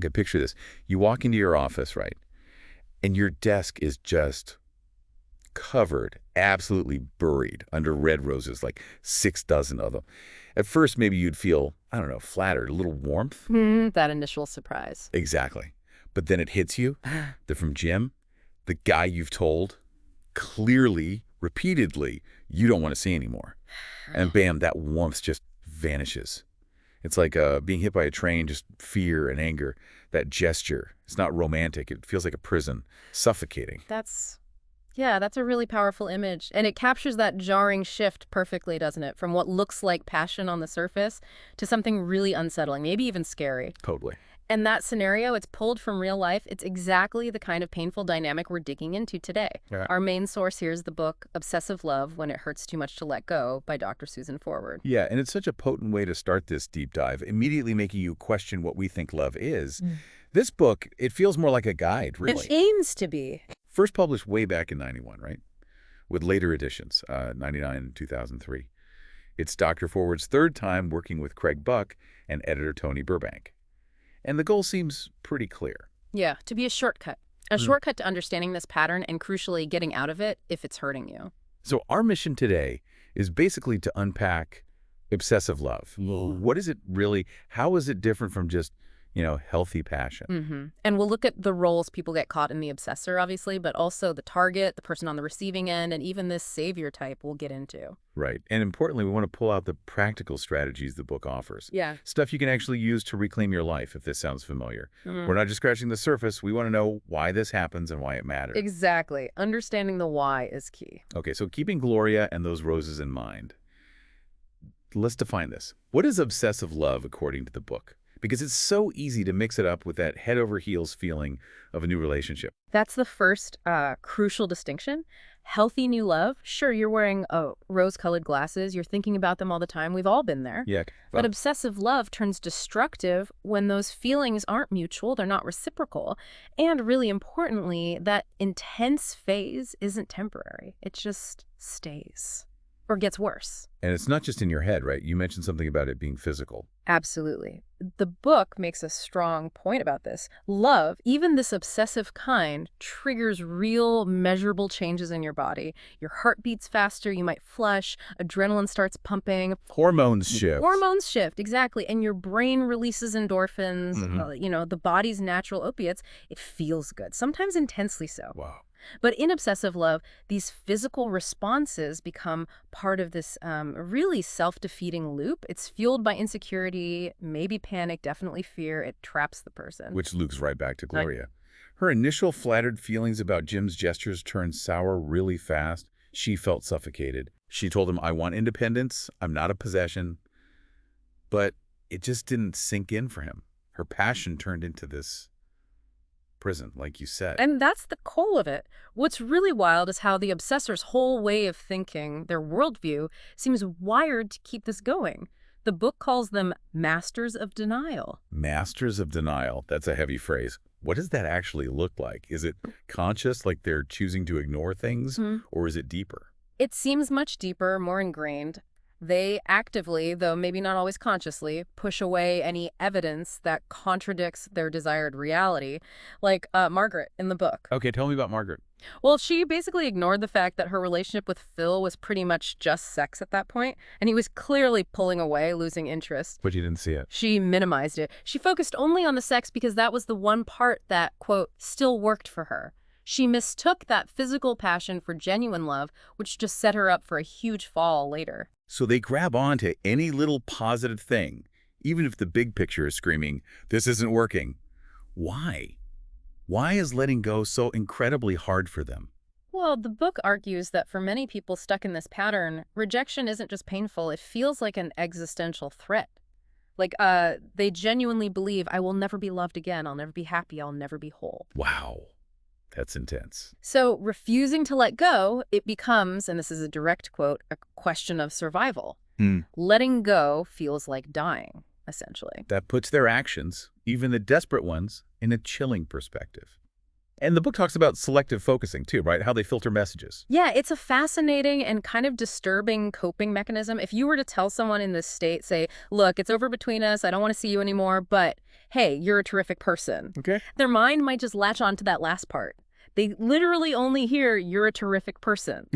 Okay, picture this. You walk into your office, right? And your desk is just covered, absolutely buried under red roses, like 6 dozen of them. At first, maybe you'd feel, I don't know, flattered, a little warmth. That initial surprise. Exactly. But then it hits you. They're from Jim, the guy you've told clearly, repeatedly, you don't want to see anymore. And bam, that warmth just vanishes. It's like being hit by a train, just fear and anger. That gesture, it's not romantic. It feels like a prison, suffocating. Yeah, that's a really powerful image. And it captures that jarring shift perfectly, doesn't it? From what looks like passion on the surface to something really unsettling, maybe even scary. Totally. And that scenario, it's pulled from real life. It's exactly the kind of painful dynamic we're digging into today. Yeah. Our main source here is the book Obsessive Love, When It Hurts Too Much to Let Go by Dr. Susan Forward. Yeah, and it's such a potent way to start this deep dive, immediately making you question what we think love is. This book, it feels more like a guide, really. It aims to be. First published way back in 91, right? With later editions, 99 and 2003. It's Dr. Forward's third time working with Craig Buck and editor Tony Burbank. And the goal seems pretty clear. Yeah, to be a shortcut. A shortcut to understanding this pattern and, crucially, getting out of it if it's hurting you. So our mission today is basically to unpack obsessive love. What is it really? How is it different from just, healthy passion? And we'll look at the roles people get caught in the obsessor, obviously, but also the target, the person on the receiving end, and even this savior type we'll get into. Right. And importantly, we want to pull out the practical strategies the book offers. Yeah. Stuff you can actually use to reclaim your life, if this sounds familiar. We're not just scratching the surface. We want to know why this happens and why it matters. Exactly. Understanding the why is key. Okay, so keeping Gloria and those roses in mind, let's define this. What is obsessive love according to the book? Because it's so easy to mix it up with that head over heels feeling of a new relationship. That's the first crucial distinction. Healthy new love. Sure, you're wearing rose-colored glasses. You're thinking about them all the time. We've all been there. Yeah. But obsessive love turns destructive when those feelings aren't mutual, they're not reciprocal. And really importantly, that intense phase isn't temporary. It just stays or gets worse. And it's not just in your head, right? You mentioned something about it being physical. Absolutely. The book makes a strong point about this. Love, even this obsessive kind, triggers real, measurable changes in your body. Your heart beats faster, you might flush, adrenaline starts pumping. Hormones shift. Hormones shift, exactly. And your brain releases endorphins, the body's natural opiates. It feels good, sometimes intensely so. Wow. But in obsessive love, these physical responses become part of this really self-defeating loop. It's fueled by insecurity, maybe panic, definitely fear. It traps the person. Which loops right back to Gloria. Her initial flattered feelings about Jim's gestures turned sour really fast. She felt suffocated. She told him, I want independence. I'm not a possession. But it just didn't sink in for him. Her passion turned into this prison, like you said. And that's the core of it. What's really wild is how the obsessor's whole way of thinking, their worldview, seems wired to keep this going. The book calls them masters of denial. Masters of denial. That's a heavy phrase. What does that actually look like? Is it conscious, like they're choosing to ignore things, or is it deeper? It seems much deeper, more ingrained. They actively, though maybe not always consciously, push away any evidence that contradicts their desired reality, like Margaret in the book. Okay, tell me about Margaret. Well, she basically ignored the fact that her relationship with Phil was pretty much just sex at that point, and he was clearly pulling away, losing interest. But you didn't see it. She minimized it. She focused only on the sex because that was the one part that, quote, still worked for her. She mistook that physical passion for genuine love, which just set her up for a huge fall later. So they grab on to any little positive thing, even if the big picture is screaming, this isn't working. Why? Why is letting go so incredibly hard for them? Well, the book argues that for many people stuck in this pattern, rejection isn't just painful, it feels like an existential threat. Like, they genuinely believe, I will never be loved again, I'll never be happy, I'll never be whole. Wow. That's intense. So refusing to let go, it becomes, and this is a direct quote, a question of survival. Letting go feels like dying, essentially. That puts their actions, even the desperate ones, in a chilling perspective. And the book talks about selective focusing too, right? How they filter messages. Yeah, it's a fascinating and kind of disturbing coping mechanism. If you were to tell someone in this state, say, look, it's over between us, I don't want to see you anymore, but hey, you're a terrific person. Okay. Their mind might just latch on to that last part. They literally only hear you're a terrific person.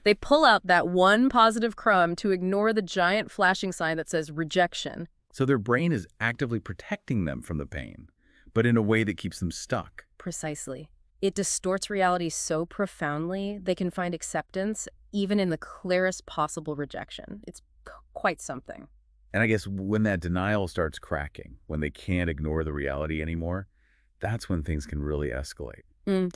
They pull out that one positive crumb to ignore the giant flashing sign that says rejection. So their brain is actively protecting them from the pain, but in a way that keeps them stuck. Precisely. It distorts reality so profoundly, they can find acceptance even in the clearest possible rejection. It's quite something. And I guess when that denial starts cracking, when they can't ignore the reality anymore, that's when things can really escalate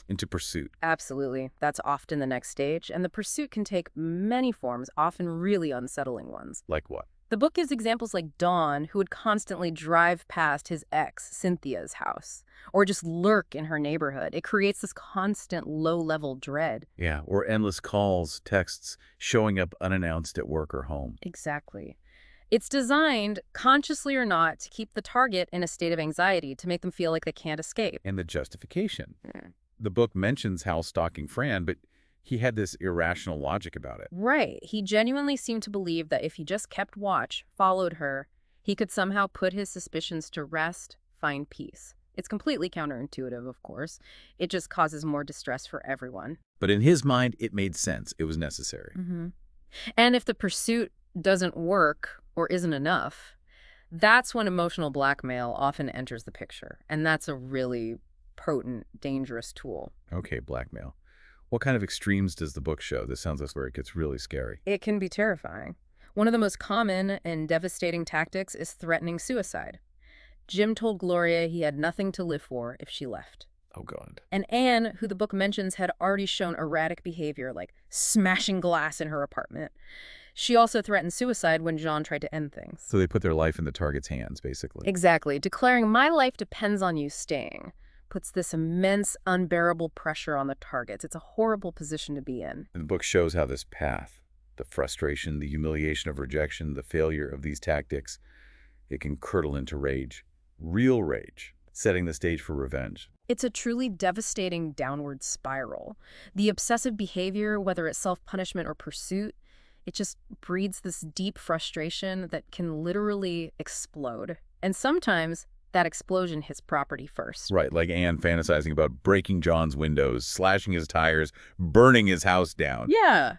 into pursuit. Absolutely. That's often the next stage, and the pursuit can take many forms, often really unsettling ones. Like what? The book gives examples like Dawn, who would constantly drive past his ex, Cynthia's house, or just lurk in her neighborhood. It creates this constant low-level dread. Yeah, or endless calls, texts, showing up unannounced at work or home. Exactly. It's designed, consciously or not, to keep the target in a state of anxiety, to make them feel like they can't escape. And the justification. The book mentions Hal stalking Fran, but he had this irrational logic about it. Right. He genuinely seemed to believe that if he just kept watch, followed her, he could somehow put his suspicions to rest, find peace. It's completely counterintuitive, of course. It just causes more distress for everyone. But in his mind, it made sense. It was necessary. And if the pursuit doesn't work or isn't enough, that's when emotional blackmail often enters the picture. And that's a really potent, dangerous tool. Okay, blackmail. What kind of extremes does the book show? This sounds like where it gets really scary. It can be terrifying. One of the most common and devastating tactics is threatening suicide. Jim told Gloria he had nothing to live for if she left. Oh, God. And Anne, who the book mentions, had already shown erratic behavior, like smashing glass in her apartment. She also threatened suicide when John tried to end things. So they put their life in the target's hands, basically. Exactly. Declaring my life depends on you staying puts this immense, unbearable pressure on the targets. It's a horrible position to be in. And the book shows how this path, the frustration, the humiliation of rejection, the failure of these tactics, it can curdle into rage, real rage, setting the stage for revenge. It's a truly devastating downward spiral. The obsessive behavior, whether it's self-punishment or pursuit, it just breeds this deep frustration that can literally explode. And sometimes that explosion hits property first. Right, like Anne fantasizing about breaking John's windows, slashing his tires, burning his house down. Yeah.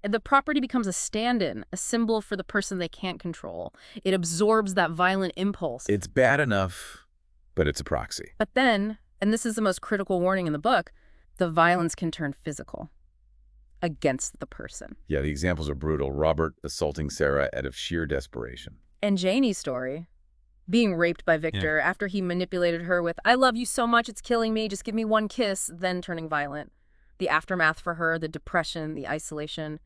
And the property becomes a stand-in, a symbol for the person they can't control. It absorbs that violent impulse. It's bad enough, but it's a proxy. But then, and this is the most critical warning in the book, the violence can turn physical against the person. Yeah, the examples are brutal. Robert assaulting Sarah out of sheer desperation. And Janie's story, being raped by Victor after he manipulated her with, I love you so much, it's killing me, just give me one kiss, then turning violent. The aftermath for her, the depression, the isolation,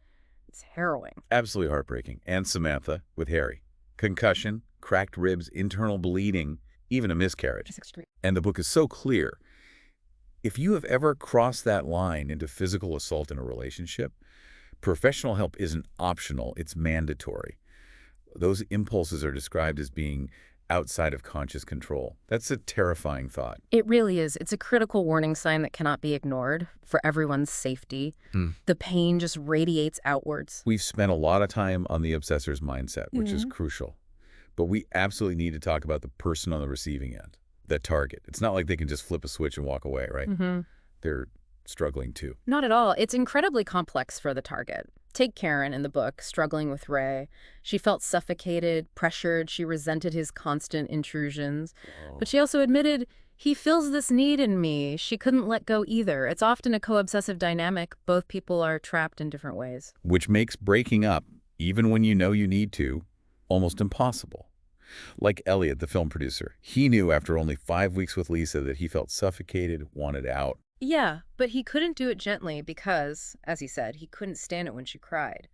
it's harrowing. Absolutely heartbreaking. And Samantha with Harry. Concussion, cracked ribs, internal bleeding, even a miscarriage. It's extreme. And the book is so clear. If you have ever crossed that line into physical assault in a relationship, professional help isn't optional, it's mandatory. Those impulses are described as being outside of conscious control. That's a terrifying thought. It really is. It's a critical warning sign that cannot be ignored for everyone's safety. The pain just radiates outwards. We've spent a lot of time on the obsessor's mindset, which is crucial. But we absolutely need to talk about the person on the receiving end, the target. It's not like they can just flip a switch and walk away, right? They're struggling too. Not at all. It's incredibly complex for the target. Take Karen in the book, struggling with Ray. She felt suffocated, pressured. She resented his constant intrusions. But she also admitted, he fills this need in me. She couldn't let go either. It's often a co-obsessive dynamic. Both people are trapped in different ways. Which makes breaking up, even when you know you need to, almost impossible. Like Elliot, the film producer. He knew after only 5 weeks with Lisa that he felt suffocated, wanted out. Yeah, but he couldn't do it gently because, as he said, he couldn't stand it when she cried.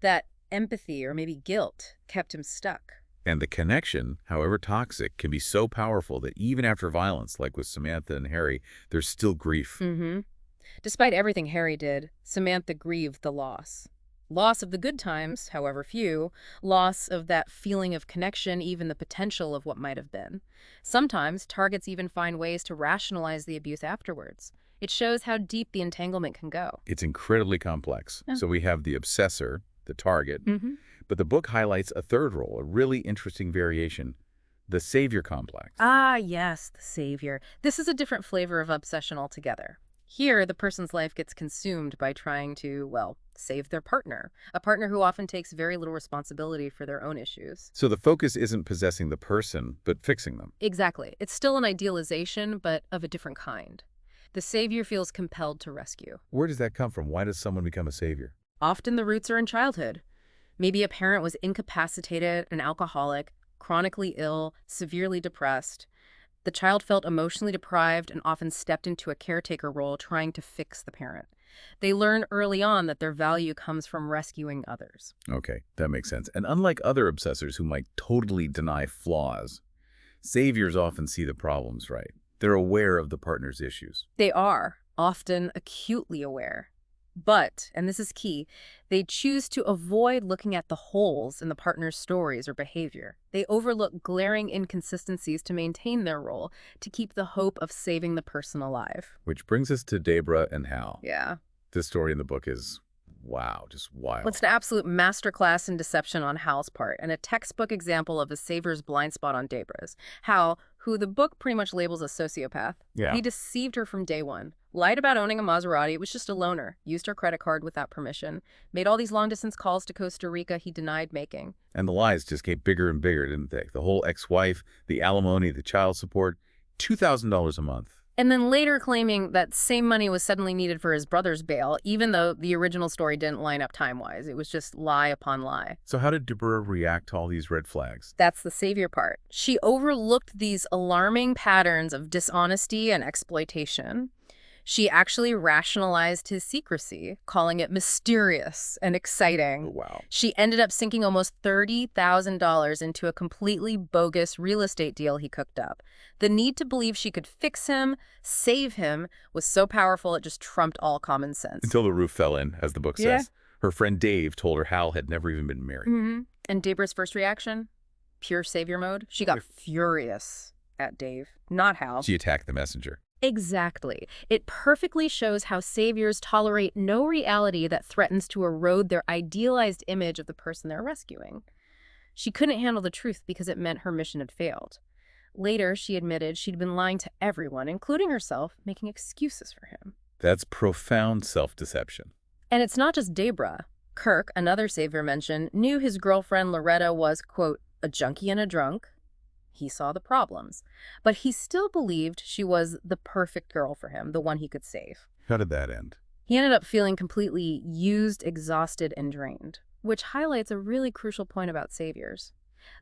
That empathy or maybe guilt kept him stuck. And the connection, however toxic, can be so powerful that even after violence, like with Samantha and Harry, there's still grief. Despite everything Harry did, Samantha grieved the loss. Loss of the good times, however few, loss of that feeling of connection, even the potential of what might have been. Sometimes targets even find ways to rationalize the abuse afterwards. It shows how deep the entanglement can go. It's incredibly complex. Yeah. So we have the obsessor, the target, but the book highlights a third role, a really interesting variation, the savior complex. Ah, yes, the savior. This is a different flavor of obsession altogether. Here, the person's life gets consumed by trying to, well, save their partner, a partner who often takes very little responsibility for their own issues. So the focus isn't possessing the person, but fixing them. Exactly. It's still an idealization, but of a different kind. The savior feels compelled to rescue. Where does that come from? Why does someone become a savior? Often the roots are in childhood. Maybe a parent was incapacitated, an alcoholic, chronically ill, severely depressed. The child felt emotionally deprived and often stepped into a caretaker role trying to fix the parent. They learn early on that their value comes from rescuing others. Okay, that makes sense. And unlike other obsessors who might totally deny flaws, saviors often see the problems right. They're aware of the partner's issues. They are, often acutely aware. But, and this is key, they choose to avoid looking at the holes in the partner's stories or behavior. They overlook glaring inconsistencies to maintain their role, to keep the hope of saving the person alive. Which brings us to Debra and Hal. Yeah. This story in the book is, wow, just wild. Well, it's an absolute masterclass in deception on Hal's part, and a textbook example of a savior's blind spot on Debra's. Hal, who the book pretty much labels a sociopath, he deceived her from day one. Lied about owning a Maserati. It was just a loaner. Used her credit card without permission. Made all these long-distance calls to Costa Rica he denied making. And the lies just get bigger and bigger, didn't they? The whole ex-wife, the alimony, the child support, $2,000 a month. And then later claiming that same money was suddenly needed for his brother's bail, even though the original story didn't line up time-wise. It was just lie upon lie. So how did Debra react to all these red flags? That's the savior part. She overlooked these alarming patterns of dishonesty and exploitation. She actually rationalized his secrecy, calling it mysterious and exciting. Oh, wow. She ended up sinking almost $30,000 into a completely bogus real estate deal he cooked up. The need to believe she could fix him, save him, was so powerful it just trumped all common sense. Until the roof fell in, as the book says. Her friend Dave told her Hal had never even been married. And Debra's first reaction? Pure savior mode. She got furious at Dave, not Hal. She attacked the messenger. Exactly. It perfectly shows how saviors tolerate no reality that threatens to erode their idealized image of the person they're rescuing. She couldn't handle the truth because it meant her mission had failed. Later, she admitted she'd been lying to everyone, including herself, making excuses for him. That's profound self-deception. And it's not just Debra. Kirk, another savior mentioned, knew his girlfriend Loretta was, quote, a junkie and a drunk. He saw the problems. But he still believed she was the perfect girl for him, the one he could save. How did that end? He ended up feeling completely used, exhausted, and drained, which highlights a really crucial point about saviors.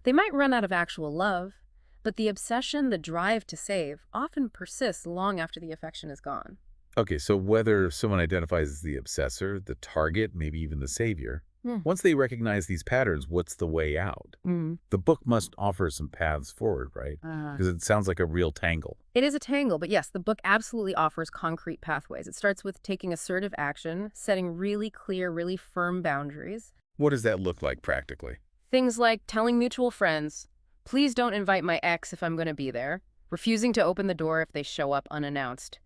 They might run out of actual love, but the obsession, the drive to save, often persists long after the affection is gone. Okay, so whether someone identifies as the obsessor, the target, maybe even the savior, once they recognize these patterns, what's the way out? The book must offer some paths forward, right? Because it sounds like a real tangle. It is a tangle, but yes, the book absolutely offers concrete pathways. It starts with taking assertive action, setting really clear, really firm boundaries. What does that look like practically? Things like telling mutual friends, please don't invite my ex if I'm going to be there, refusing to open the door if they show up unannounced,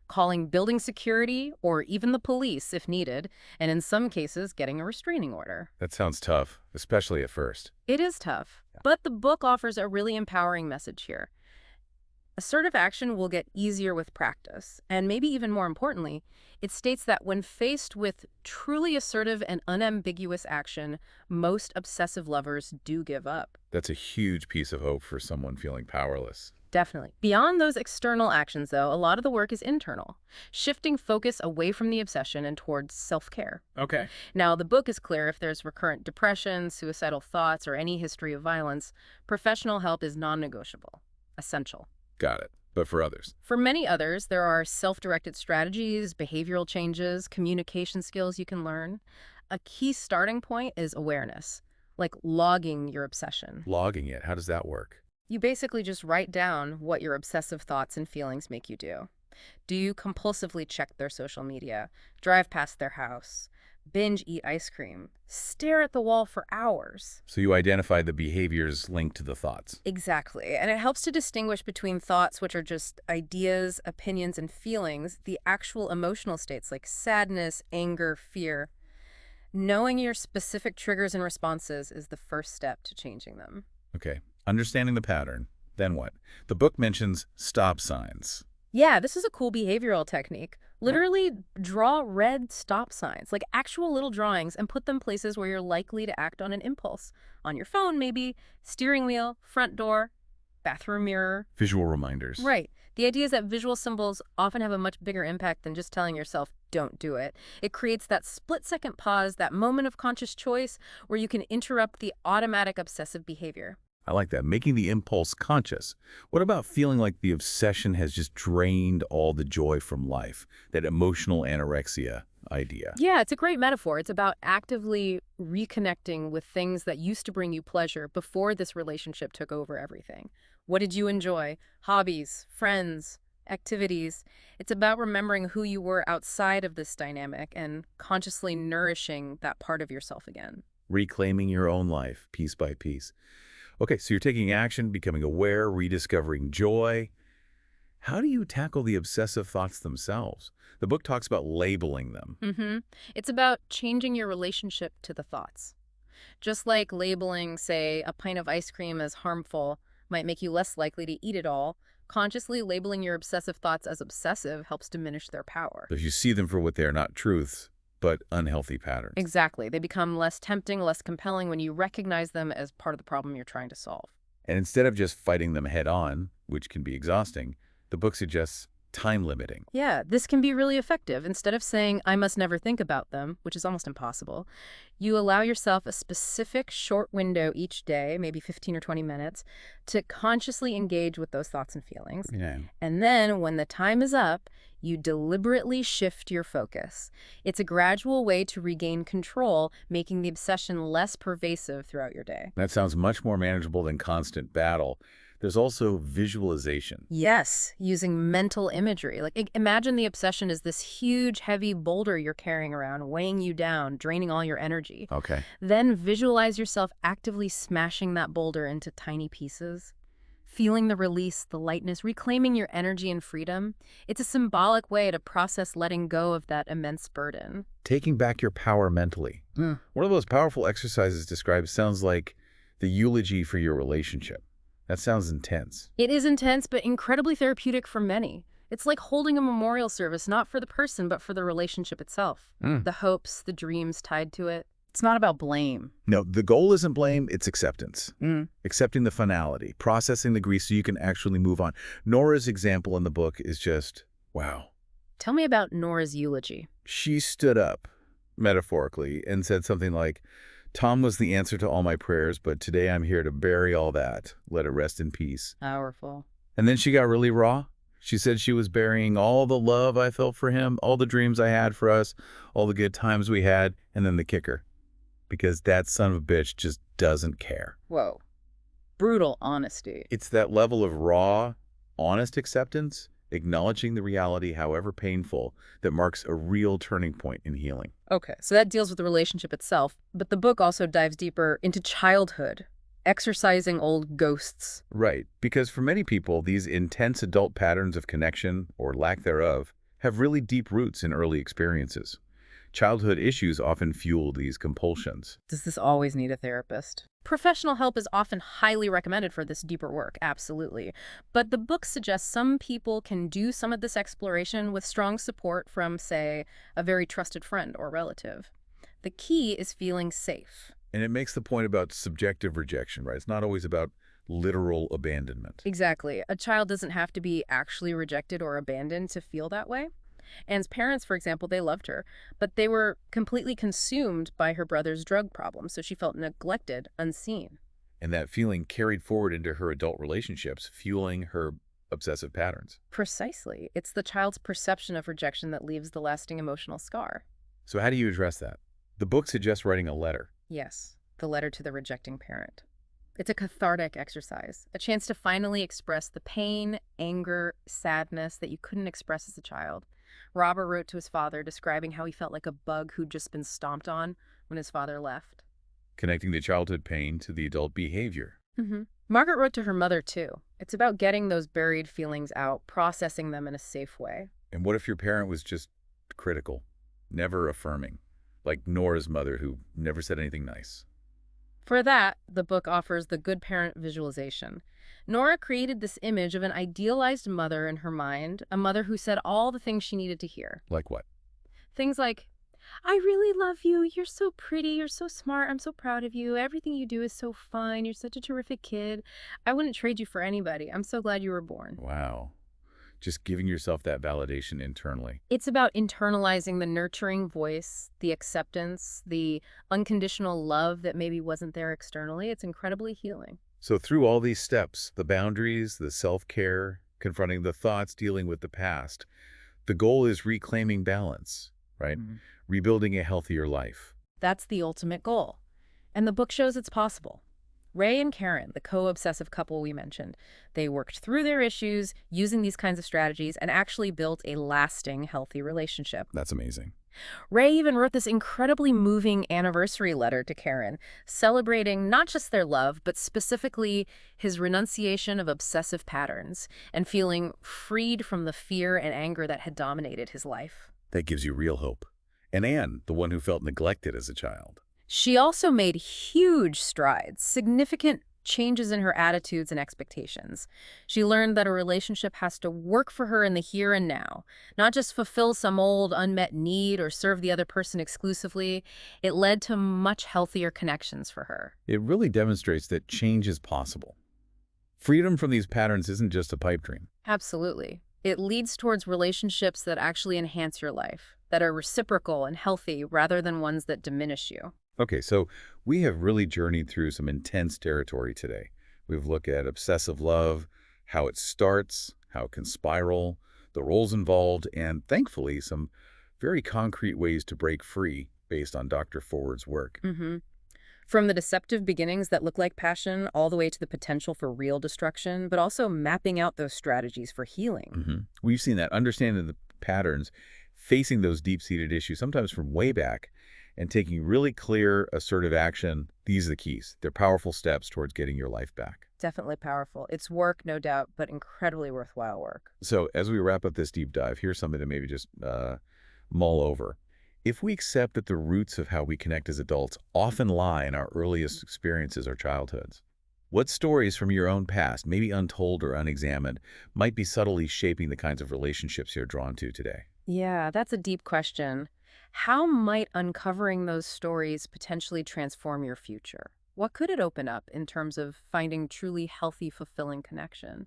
calling building security or even the police if needed, and in some cases, getting a restraining order. That sounds tough, especially at first. It is tough, but the book offers a really empowering message here. Assertive action will get easier with practice, and maybe even more importantly, it states that when faced with truly assertive and unambiguous action, most obsessive lovers do give up. That's a huge piece of hope for someone feeling powerless. Definitely. Beyond those external actions, though, a lot of the work is internal, shifting focus away from the obsession and towards self-care. Okay. Now, the book is clear if there's recurrent depression, suicidal thoughts, or any history of violence, professional help is non-negotiable, essential. Got it. But for others? For many others, there are self-directed strategies, behavioral changes, communication skills you can learn. A key starting point is awareness, like logging your obsession. Logging it, how does that work? You basically just write down what your obsessive thoughts and feelings make you do. Do you compulsively check their social media, drive past their house, binge eat ice cream, stare at the wall for hours. So you identify the behaviors linked to the thoughts. Exactly. And it helps to distinguish between thoughts, which are just ideas, opinions, and feelings, the actual emotional states like sadness, anger, fear. Knowing your specific triggers and responses is the first step to changing them. Okay. Understanding the pattern. Then what? The book mentions stop signs. Yeah, this is a cool behavioral technique. Literally draw red stop signs, like actual little drawings, and put them places where you're likely to act on an impulse. On your phone, maybe, steering wheel, front door, bathroom mirror. Visual reminders. Right. The idea is that visual symbols often have a much bigger impact than just telling yourself, don't do it. It creates that split-second pause, that moment of conscious choice where you can interrupt the automatic obsessive behavior. I like that. Making the impulse conscious. What about feeling like the obsession has just drained all the joy from life? That emotional anorexia idea. Yeah, it's a great metaphor. It's about actively reconnecting with things that used to bring you pleasure before this relationship took over everything. What did you enjoy? Hobbies, friends, activities. It's about remembering who you were outside of this dynamic and consciously nourishing that part of yourself again. Reclaiming your own life, piece by piece. Okay, so you're taking action, becoming aware, rediscovering joy. How do you tackle the obsessive thoughts themselves? The book talks about labeling them. It's about changing your relationship to the thoughts. Just like labeling, say, a pint of ice cream as harmful might make you less likely to eat it all, consciously labeling your obsessive thoughts as obsessive helps diminish their power. So if you see them for what they are, not truths, but unhealthy patterns. Exactly. They become less tempting, less compelling when you recognize them as part of the problem you're trying to solve. And instead of just fighting them head on, which can be exhausting, the book suggests time limiting. Yeah, this can be really effective. Instead of saying, I must never think about them, which is almost impossible, you allow yourself a specific short window each day, maybe 15 or 20 minutes, to consciously engage with those thoughts and feelings. Yeah. And then when the time is up, you deliberately shift your focus. It's a gradual way to regain control, making the obsession less pervasive throughout your day. That sounds much more manageable than constant battle. There's also visualization. Yes, using mental imagery. Like, imagine the obsession is this huge, heavy boulder you're carrying around, weighing you down, draining all your energy. Okay. Then visualize yourself actively smashing that boulder into tiny pieces, feeling the release, the lightness, reclaiming your energy and freedom. It's a symbolic way to process letting go of that immense burden. Taking back your power mentally. One of those powerful exercises described sounds like the eulogy for your relationship. That sounds intense. It is intense, but incredibly therapeutic for many. It's like holding a memorial service, not for the person, but for the relationship itself. The hopes, the dreams tied to it. It's not about blame. No, the goal isn't blame, it's acceptance. Accepting the finality, processing the grief so you can actually move on. Nora's example in the book is just, wow. Tell me about Nora's eulogy. She stood up, metaphorically, and said something like, Tom was the answer to all my prayers, but today I'm here to bury all that. Let it rest in peace. Powerful. And then she got really raw. She said she was burying all the love I felt for him, all the dreams I had for us, all the good times we had, and then the kicker. Because that son of a bitch just doesn't care. Whoa. Brutal honesty. It's that level of raw, honest acceptance, acknowledging the reality, however painful, that marks a real turning point in healing. Okay, so that deals with the relationship itself, but the book also dives deeper into childhood, exorcising old ghosts. Right, because for many people, these intense adult patterns of connection, or lack thereof, have really deep roots in early experiences. Childhood issues often fuel these compulsions. Does this always need a therapist? Professional help is often highly recommended for this deeper work, absolutely. But the book suggests some people can do some of this exploration with strong support from, say, a very trusted friend or relative. The key is feeling safe. And it makes the point about subjective rejection, right? It's not always about literal abandonment. Exactly. A child doesn't have to be actually rejected or abandoned to feel that way. Anne's parents, for example, they loved her, but they were completely consumed by her brother's drug problem, so she felt neglected, unseen. And that feeling carried forward into her adult relationships, fueling her obsessive patterns. Precisely. It's the child's perception of rejection that leaves the lasting emotional scar. So how do you address that? The book suggests writing a letter. Yes, the letter to the rejecting parent. It's a cathartic exercise, a chance to finally express the pain, anger, sadness that you couldn't express as a child. Robert wrote to his father describing how he felt like a bug who'd just been stomped on when his father left. Connecting the childhood pain to the adult behavior. Margaret wrote to her mother, too. It's about getting those buried feelings out, processing them in a safe way. And what if your parent was just critical, never affirming, like Nora's mother who never said anything nice? For that, the book offers the good parent visualization. Nora created this image of an idealized mother in her mind, a mother who said all the things she needed to hear. Like what? Things like, I really love you. You're so pretty. You're so smart. I'm so proud of you. Everything you do is so fun. You're such a terrific kid. I wouldn't trade you for anybody. I'm so glad you were born. Wow. Just giving yourself that validation internally. It's about internalizing the nurturing voice, the acceptance, the unconditional love that maybe wasn't there externally. It's incredibly healing. So through all these steps, the boundaries, the self-care, confronting the thoughts, dealing with the past, the goal is reclaiming balance, right? Rebuilding a healthier life. That's the ultimate goal. And the book shows it's possible. Ray and Karen, the co-obsessive couple we mentioned, they worked through their issues using these kinds of strategies and actually built a lasting, healthy relationship. That's amazing. Ray even wrote this incredibly moving anniversary letter to Karen, celebrating not just their love, but specifically his renunciation of obsessive patterns and feeling freed from the fear and anger that had dominated his life. That gives you real hope. And Anne, the one who felt neglected as a child. She also made huge strides, significant changes in her attitudes and expectations. She learned that a relationship has to work for her in the here and now, not just fulfill some old unmet need or serve the other person exclusively. It led to much healthier connections for her. It really demonstrates that change is possible. Freedom from these patterns isn't just a pipe dream. Absolutely. It leads towards relationships that actually enhance your life, that are reciprocal and healthy rather than ones that diminish you. Okay, so we have really journeyed through some intense territory today. We've looked at obsessive love, how it starts, how it can spiral, the roles involved, and thankfully some very concrete ways to break free based on Dr. Forward's work. From the deceptive beginnings that look like passion all the way to the potential for real destruction, but also mapping out those strategies for healing. We've seen that, understanding the patterns, facing those deep-seated issues, sometimes from way back, and taking really clear, assertive action. These are the keys. They're powerful steps towards getting your life back. Definitely powerful. It's work, no doubt, but incredibly worthwhile work. So as we wrap up this deep dive, here's something to maybe just mull over. If we accept that the roots of how we connect as adults often lie in our earliest experiences or childhoods, what stories from your own past, maybe untold or unexamined, might be subtly shaping the kinds of relationships you're drawn to today? Yeah, that's a deep question. How might uncovering those stories potentially transform your future? What could it open up in terms of finding truly healthy, fulfilling connection?